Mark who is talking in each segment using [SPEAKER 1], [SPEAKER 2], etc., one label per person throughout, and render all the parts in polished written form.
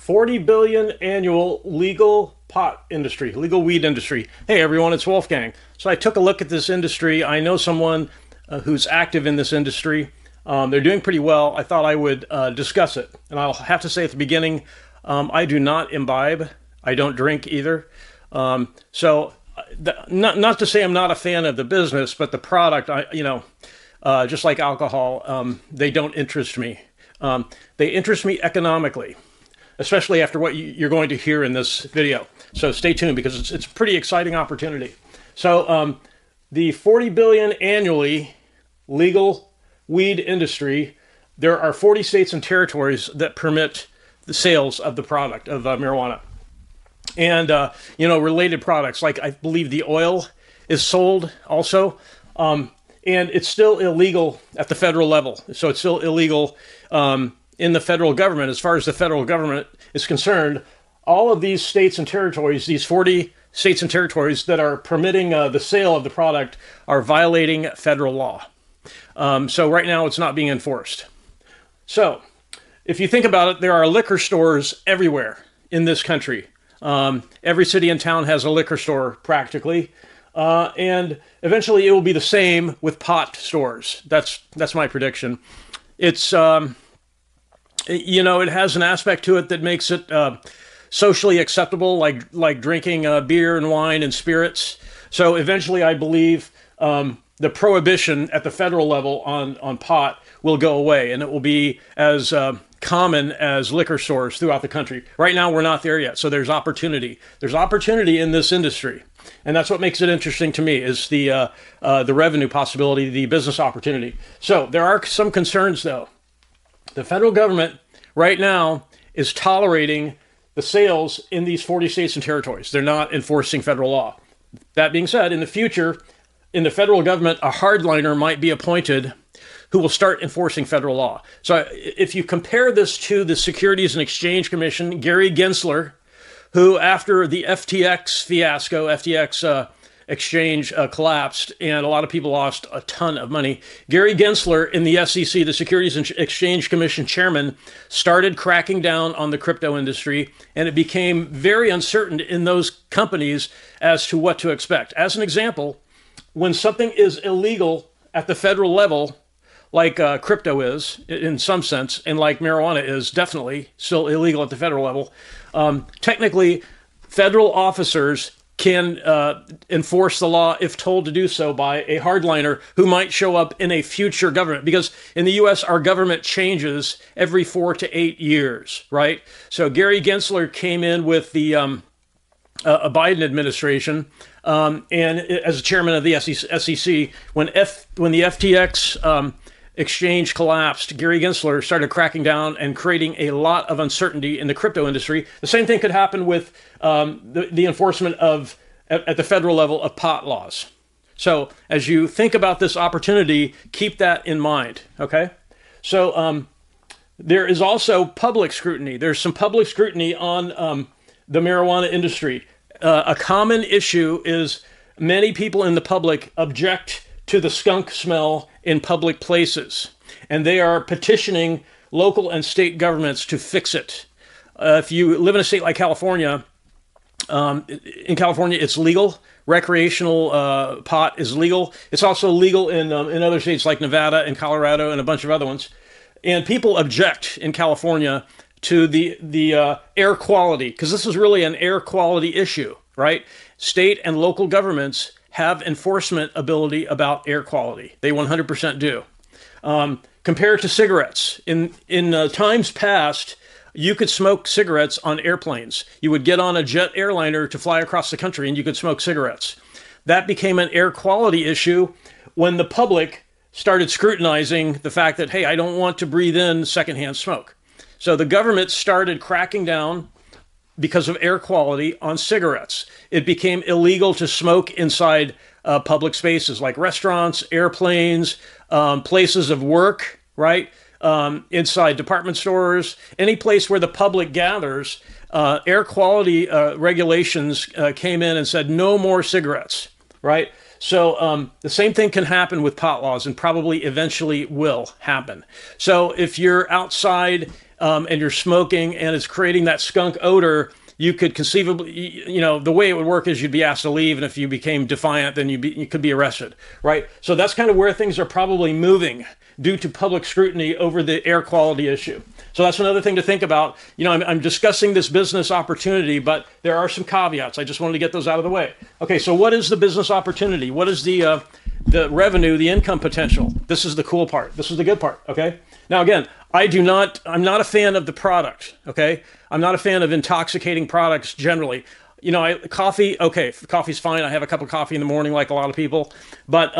[SPEAKER 1] 40 billion annual legal pot industry, legal weed industry. Hey everyone, it's Wolfgang. So I took a look at this industry. I know someone who's active in this industry. They're doing pretty well. I thought I would discuss it. And I'll have to say at the beginning, I do not imbibe. I don't drink either. Not to say I'm not a fan of the business, but the product, just like alcohol, they don't interest me. They interest me economically, especially after what you're going to hear in this video. So stay tuned because it's a pretty exciting opportunity. So the 40 billion annually legal weed industry, there are 40 states and territories that permit the sales of the product of marijuana. And, related products, like I believe the oil is sold also. And it's still illegal at the federal level. So it's still illegal in the federal government. As far as the federal government is concerned, all of these states and territories, these 40 states and territories that are permitting the sale of the product are violating federal law. So right now it's not being enforced. So if you think about it, there are liquor stores everywhere in this country. Every city and town has a liquor store practically. And eventually it will be the same with pot stores. That's my prediction. It's, it has an aspect to it that makes it socially acceptable, like drinking beer and wine and spirits. So eventually I believe the prohibition at the federal level on pot will go away, and it will be as common as liquor stores throughout the country. Right now we're not there yet, so there's opportunity. There's opportunity in this industry. And that's what makes it interesting to me, is the revenue possibility, the business opportunity. So there are some concerns, though. The federal government right now is tolerating the sales in these 40 states and territories. They're not enforcing federal law. That being said, in the future, in the federal government, a hardliner might be appointed who will start enforcing federal law. So if you compare this to the Securities and Exchange Commission, Gary Gensler, who after the FTX fiasco, FTX exchange collapsed, and a lot of people lost a ton of money. Gary Gensler in the SEC, the Securities and Exchange Commission chairman, started cracking down on the crypto industry, and it became very uncertain in those companies as to what to expect. As an example, when something is illegal at the federal level, like crypto is in some sense, and like marijuana is definitely still illegal at the federal level, technically federal officers can enforce the law if told to do so by a hardliner who might show up in a future government. Because in the U.S., our government changes every 4 to 8 years, right? So Gary Gensler came in with the a Biden administration, and as a chairman of the SEC, when the FTX exchange collapsed, Gary Gensler started cracking down and creating a lot of uncertainty in the crypto industry. The same thing could happen with the enforcement at the federal level of pot laws. So as you think about this opportunity, keep that in mind, okay? So there is also public scrutiny. There's some public scrutiny on the marijuana industry. A common issue is many people in the public object to the skunk smell in public places, and they are petitioning local and state governments to fix it. If you live in a state like California, in California it's legal. Recreational pot is legal. It's also legal in other states like Nevada and Colorado and a bunch of other ones. And people object in California to the air quality, because this is really an air quality issue, right? State and local governments have enforcement ability about air quality. They 100% do. Compared to cigarettes, in times past, you could smoke cigarettes on airplanes. You would get on a jet airliner to fly across the country and you could smoke cigarettes. That became an air quality issue when the public started scrutinizing the fact that, hey, I don't want to breathe in secondhand smoke. So the government started cracking down because of air quality on cigarettes. It became illegal to smoke inside public spaces like restaurants, airplanes, places of work, right? Inside department stores, any place where the public gathers. Air quality regulations came in and said no more cigarettes, right? So the same thing can happen with pot laws, and probably eventually will happen. So if you're outside and you're smoking and it's creating that skunk odor, you could conceivably, the way it would work is you'd be asked to leave, and if you became defiant, then you could be arrested, right? So that's kind of where things are probably moving due to public scrutiny over the air quality issue. So that's another thing to think about. I'm discussing this business opportunity, but there are some caveats. I just wanted to get those out of the way. Okay, so what is the business opportunity? What is the revenue, the income potential? This is the cool part. This is the good part, okay? Now, again, I'm not a fan of the product, okay? I'm not a fan of intoxicating products generally. Coffee, okay, coffee's fine. I have a cup of coffee in the morning like a lot of people, but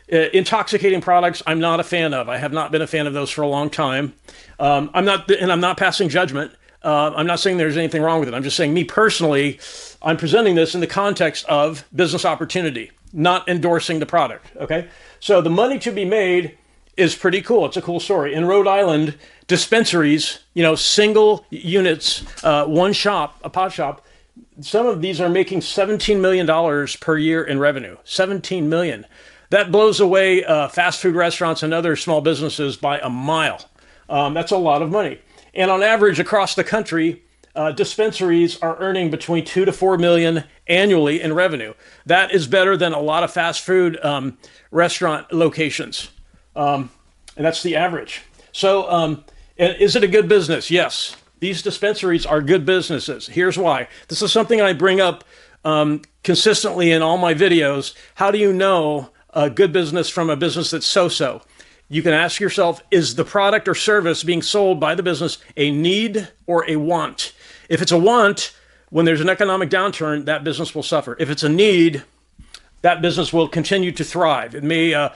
[SPEAKER 1] intoxicating products, I'm not a fan of. I have not been a fan of those for a long time. I'm not passing judgment. I'm not saying there's anything wrong with it. I'm just saying, me personally, I'm presenting this in the context of business opportunity, not endorsing the product, okay? So the money to be made is pretty cool. It's a cool story. In Rhode Island, dispensaries, single units, one shop, a pot shop, some of these are making $17 million per year in revenue. $17 million. That blows away fast food restaurants and other small businesses by a mile. That's a lot of money. And on average, across the country, dispensaries are earning between 2 to 4 million annually in revenue. That is better than a lot of fast food restaurant locations. And that's the average. So is it a good business? Yes. These dispensaries are good businesses. Here's why. This is something I bring up consistently in all my videos. How do you know a good business from a business that's so-so? You can ask yourself, is the product or service being sold by the business a need or a want? If it's a want, when there's an economic downturn, that business will suffer. If it's a need, that business will continue to thrive. It may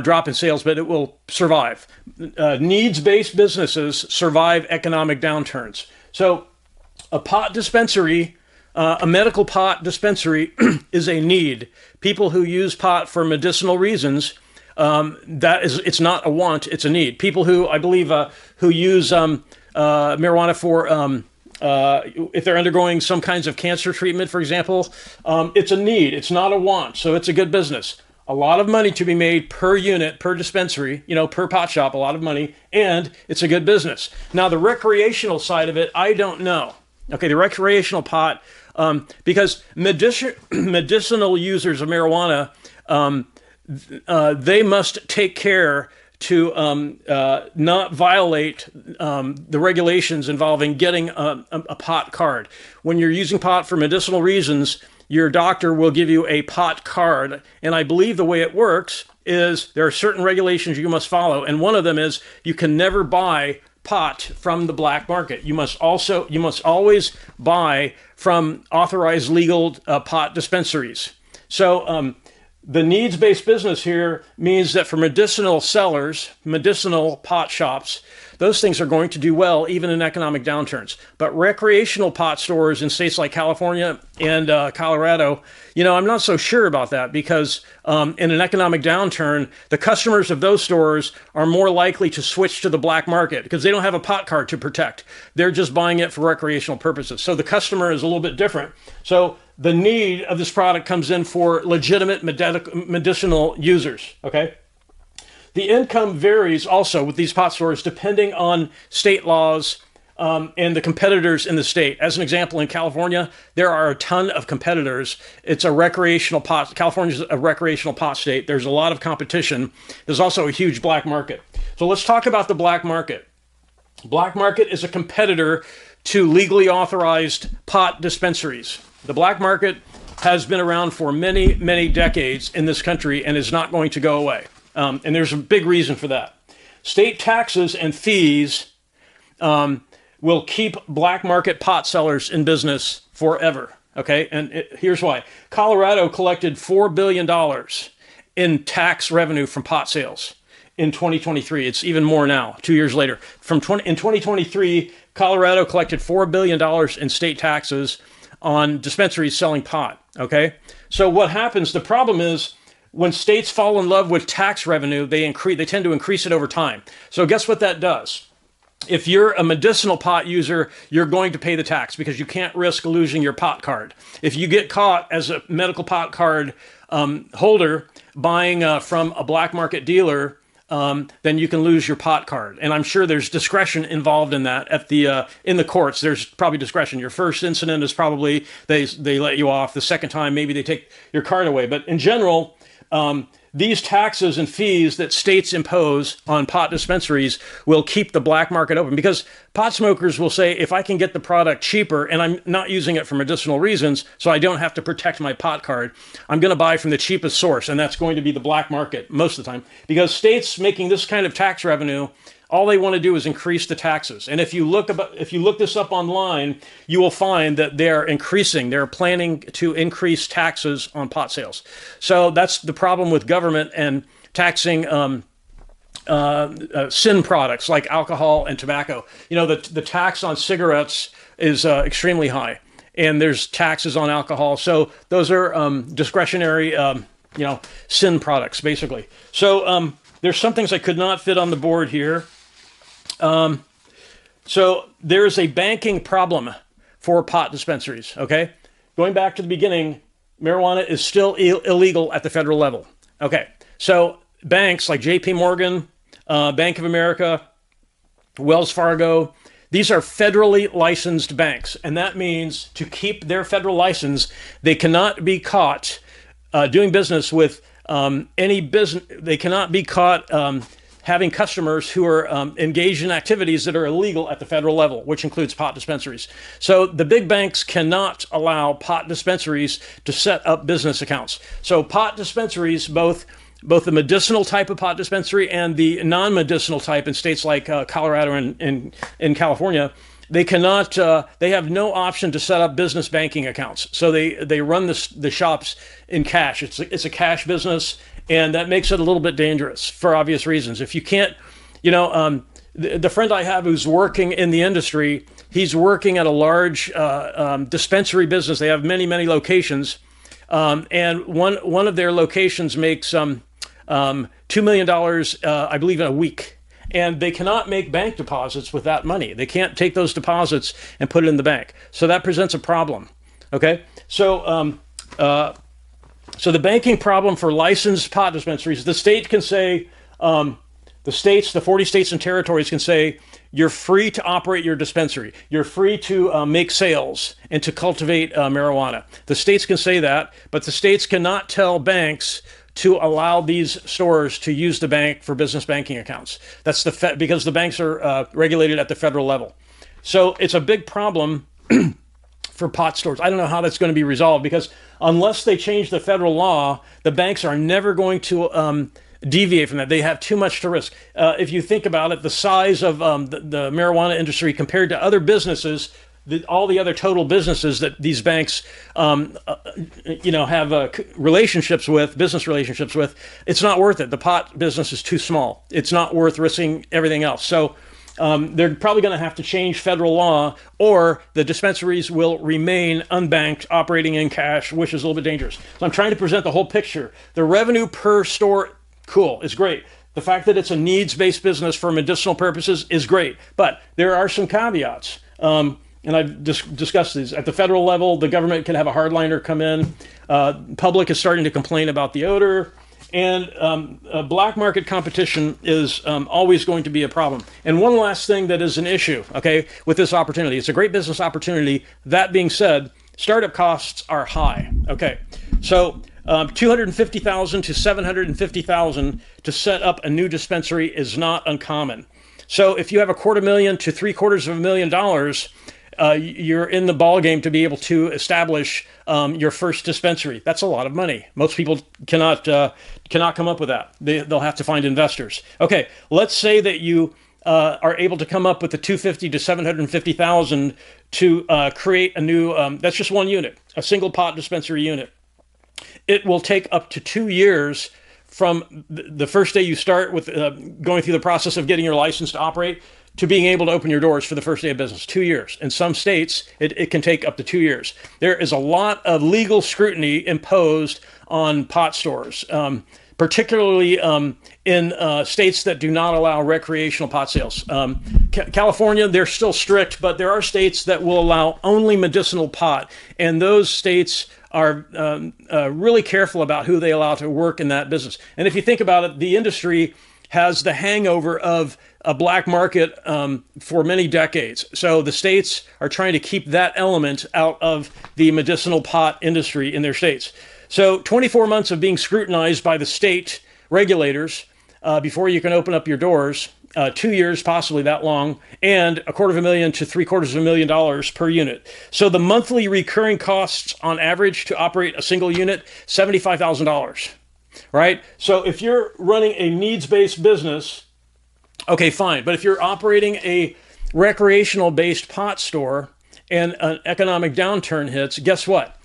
[SPEAKER 1] drop in sales, but it will survive. Needs-based businesses survive economic downturns. So a pot dispensary, a medical pot dispensary is a need. People who use pot for medicinal reasons, it's not a want, it's a need. People who, I believe, who use marijuana for if they're undergoing some kinds of cancer treatment, for example, it's a need. It's not a want. So it's a good business. A lot of money to be made per unit, per dispensary, per pot shop, a lot of money, and it's a good business. Now, the recreational side of it, I don't know. Okay, the recreational pot, because medicinal users of marijuana, they must take care to not violate the regulations involving getting a pot card. When you're using pot for medicinal reasons, your doctor will give you a pot card. And I believe the way it works is there are certain regulations you must follow. And one of them is you can never buy pot from the black market. You must always buy from authorized legal pot dispensaries. So the needs-based business here means that for medicinal sellers, medicinal pot shops, those things are going to do well even in economic downturns. But recreational pot stores in states like California and Colorado, I'm not so sure about that, because in an economic downturn, the customers of those stores are more likely to switch to the black market because they don't have a pot card to protect. They're just buying it for recreational purposes. So the customer is a little bit different. So the need of this product comes in for legitimate medicinal users, okay? The income varies also with these pot stores depending on state laws and the competitors in the state. As an example, in California, there are a ton of competitors. It's a recreational pot. California's a recreational pot state. There's a lot of competition. There's also a huge black market. So let's talk about the black market. Black market is a competitor to legally authorized pot dispensaries. The black market has been around for many, many decades in this country and is not going to go away. And there's a big reason for that. State taxes and fees will keep black market pot sellers in business forever. Okay, and here's why. Colorado collected $4 billion in tax revenue from pot sales in 2023. It's even more now, 2 years later. In 2023, Colorado collected $4 billion in state taxes on dispensaries selling pot, okay? So what happens, the problem is when states fall in love with tax revenue, they tend to increase it over time. So guess what that does? If you're a medicinal pot user, you're going to pay the tax because you can't risk losing your pot card. If you get caught as a medical pot card holder buying from a black market dealer, then you can lose your pot card. And I'm sure there's discretion involved in that at the in the courts. There's probably discretion. Your first incident is probably they let you off. The second time, maybe they take your card away. But in general, these taxes and fees that states impose on pot dispensaries will keep the black market open, because pot smokers will say, if I can get the product cheaper and I'm not using it for medicinal reasons, so I don't have to protect my pot card, I'm going to buy from the cheapest source. And that's going to be the black market most of the time, because states making this kind of tax revenue, all they want to do is increase the taxes. And if you look this up online, you will find that they're planning to increase taxes on pot sales. So that's the problem with government and taxing sin products like alcohol and tobacco. You know, the tax on cigarettes is extremely high, and there's taxes on alcohol. So those are discretionary, sin products, basically. So there's some things I could not fit on the board here. So there's a banking problem for pot dispensaries, okay? Going back to the beginning, marijuana is still illegal at the federal level. Okay, so banks like JP Morgan, Bank of America, Wells Fargo, these are federally licensed banks. And that means to keep their federal license, they cannot be caught doing business with any business. They cannot be caught having customers who are engaged in activities that are illegal at the federal level, which includes pot dispensaries. So the big banks cannot allow pot dispensaries to set up business accounts. So pot dispensaries, both the medicinal type of pot dispensary and the non-medicinal type in states like Colorado and in California, they cannot. They have no option to set up business banking accounts. So they run the shops in cash. It's a cash business. And that makes it a little bit dangerous for obvious reasons. If you can't, the friend I have who's working in the industry, he's working at a large dispensary business. They have many, many locations. And one of their locations makes $2 million, I believe, in a week. And they cannot make bank deposits with that money. They can't take those deposits and put it in the bank. So that presents a problem. Okay? So the banking problem for licensed pot dispensaries, the state can say, the 40 states and territories can say, you're free to operate your dispensary. You're free to make sales and to cultivate marijuana. The states can say that, but the states cannot tell banks to allow these stores to use the bank for business banking accounts. That's because the banks are regulated at the federal level. So it's a big problem for pot stores. I don't know how that's going to be resolved, because unless they change the federal law, the banks are never going to deviate from that. They have too much to risk. If you think about it, the size of the marijuana industry compared to other businesses, all the other total businesses that these banks, have relationships with, business relationships with, it's not worth it. The pot business is too small. It's not worth risking everything else. So they're probably going to have to change federal law, or the dispensaries will remain unbanked, operating in cash, which is a little bit dangerous. So I'm trying to present the whole picture. The revenue per store, cool, is great. The fact that it's a needs-based business for medicinal purposes is great. But there are some caveats. And I've discussed these. At the federal level, the government can have a hardliner come in. Public is starting to complain about the odor. And black market competition is always going to be a problem. And one last thing that is an issue, okay, with this opportunity. It's a great business opportunity. That being said, startup costs are high. Okay, so $250,000 to $750,000 to set up a new dispensary is not uncommon. So if you have $250,000 to $750,000, you're in the ball game to be able to establish your first dispensary. That's a lot of money. Most people cannot come up with that. They'll have to find investors. Okay, let's say that you are able to come up with the $250,000 to $750,000 to create a new. That's just one unit, a single pot dispensary unit. It will take up to 2 years from the first day you start with going through the process of getting your license to operate to being able to open your doors for the first day of business. 2 years. In some states, it can take up to 2 years. There is a lot of legal scrutiny imposed on pot stores, particularly in states that do not allow recreational pot sales. California, they're still strict, but there are states that will allow only medicinal pot, and those states are really careful about who they allow to work in that business. And if you think about it, the industry has the hangover of a black market for many decades. So the states are trying to keep that element out of the medicinal pot industry in their states. So 24 months of being scrutinized by the state regulators before you can open up your doors, 2 years, possibly that long, and $250,000 to $750,000 per unit. So the monthly recurring costs on average to operate a single unit, $75,000, right? So if you're running a needs-based business, okay, fine. But if you're operating a recreational-based pot store and an economic downturn hits, guess what?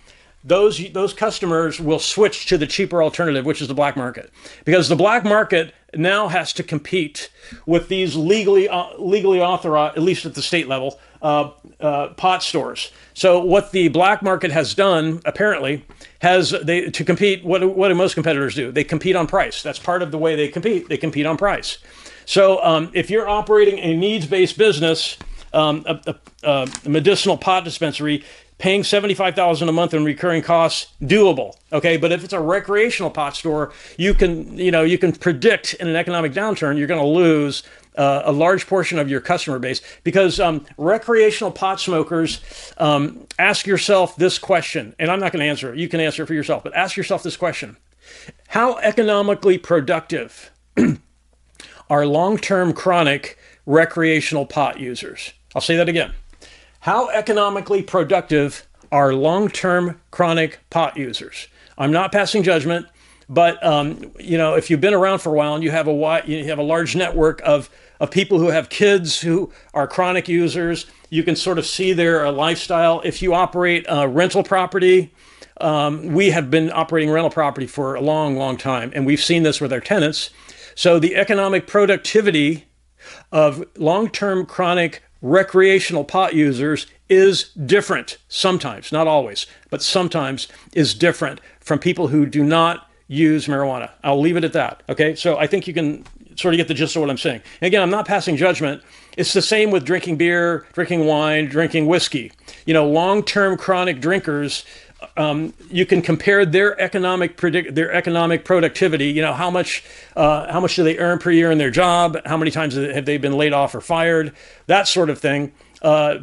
[SPEAKER 1] Those customers will switch to the cheaper alternative, which is the black market, because the black market now has to compete with these legally authorized, at least at the state level, pot stores. So what the black market has done, apparently, to compete. What do most competitors do? They compete on price. That's part of the way they compete. They compete on price. So if you're operating a needs-based business, a medicinal pot dispensary, paying $75,000 a month in recurring costs, doable. Okay, but if it's a recreational pot store, you can predict in an economic downturn you're going to lose a large portion of your customer base, because recreational pot smokers, ask yourself this question, and I'm not going to answer it. You can answer it for yourself, but ask yourself this question: how economically productive are long-term chronic recreational pot users? I'll say that again. How economically productive are long-term chronic pot users? I'm not passing judgment, but if you've been around for a while and you have a large network of people who have kids who are chronic users, you can sort of see their lifestyle. If you operate rental property, we have been operating rental property for a long, long time, and we've seen this with our tenants. So the economic productivity of long-term chronic recreational pot users is different sometimes, not always, but sometimes is different from people who do not use marijuana. I'll leave it at that. Okay, so I think you can sort of get the gist of what I'm saying. And again, I'm not passing judgment. It's the same with drinking beer, drinking wine, drinking whiskey. Long-term chronic drinkers, you can compare their economic productivity. How much do they earn per year in their job? How many times have they been laid off or fired? That sort of thing.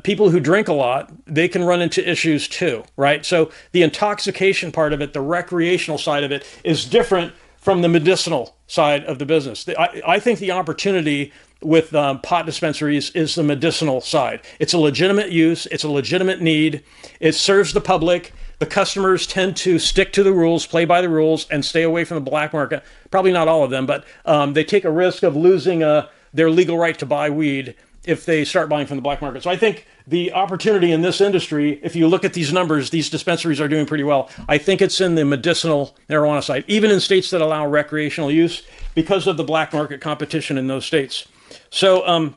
[SPEAKER 1] People who drink a lot, they can run into issues too, right? So the intoxication part of it, the recreational side of it, is different from the medicinal side of the business. I think the opportunity with pot dispensaries is the medicinal side. It's a legitimate use. It's a legitimate need. It serves the public. The customers tend to stick to the rules, play by the rules, and stay away from the black market. Probably not all of them, but they take a risk of losing their legal right to buy weed if they start buying from the black market. So I think the opportunity in this industry, if you look at these numbers, these dispensaries are doing pretty well. I think it's in the medicinal marijuana side, even in states that allow recreational use, because of the black market competition in those states. So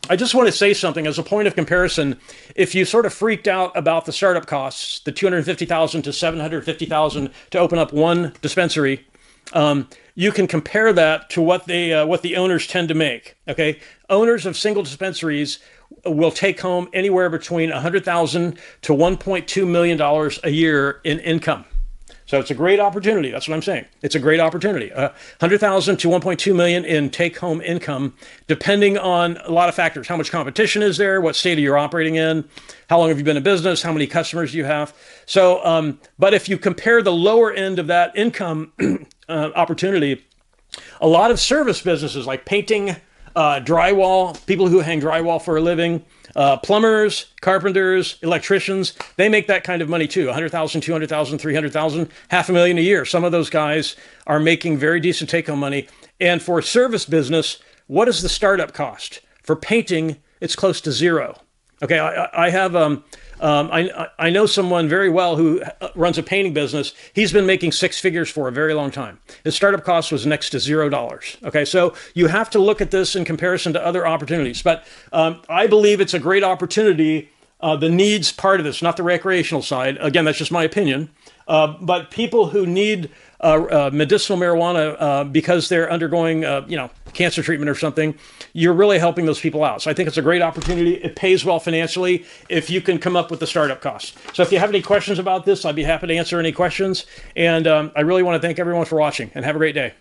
[SPEAKER 1] I just want to say something as a point of comparison. If you sort of freaked out about the startup costs, the $250,000 to $750,000 to open up one dispensary, you can compare that to what the owners tend to make. Okay, owners of single dispensaries will take home anywhere between $100,000 to $1.2 million a year in income. So it's a great opportunity. That's what I'm saying. It's a great opportunity. $100,000 to $1.2 million in take-home income, depending on a lot of factors. How much competition is there? What state are you operating in? How long have you been in business? How many customers do you have? So, but if you compare the lower end of that income opportunity, a lot of service businesses like painting, drywall, people who hang drywall for a living, plumbers, carpenters, electricians, they make that kind of money too. $100,000, $200,000, $300,000, $500,000 a year. Some of those guys are making very decent take-home money. And for service business, what is the startup cost? For painting, it's close to zero. Okay, I know someone very well who runs a painting business. He's been making six figures for a very long time. His startup cost was next to $0. Okay, so you have to look at this in comparison to other opportunities. But I believe it's a great opportunity. The needs part of this, not the recreational side. Again, that's just my opinion. But people who need medicinal marijuana because they're undergoing, cancer treatment or something, you're really helping those people out. So I think it's a great opportunity. It pays well financially if you can come up with the startup costs. So if you have any questions about this, I'd be happy to answer any questions. And I really want to thank everyone for watching, and have a great day.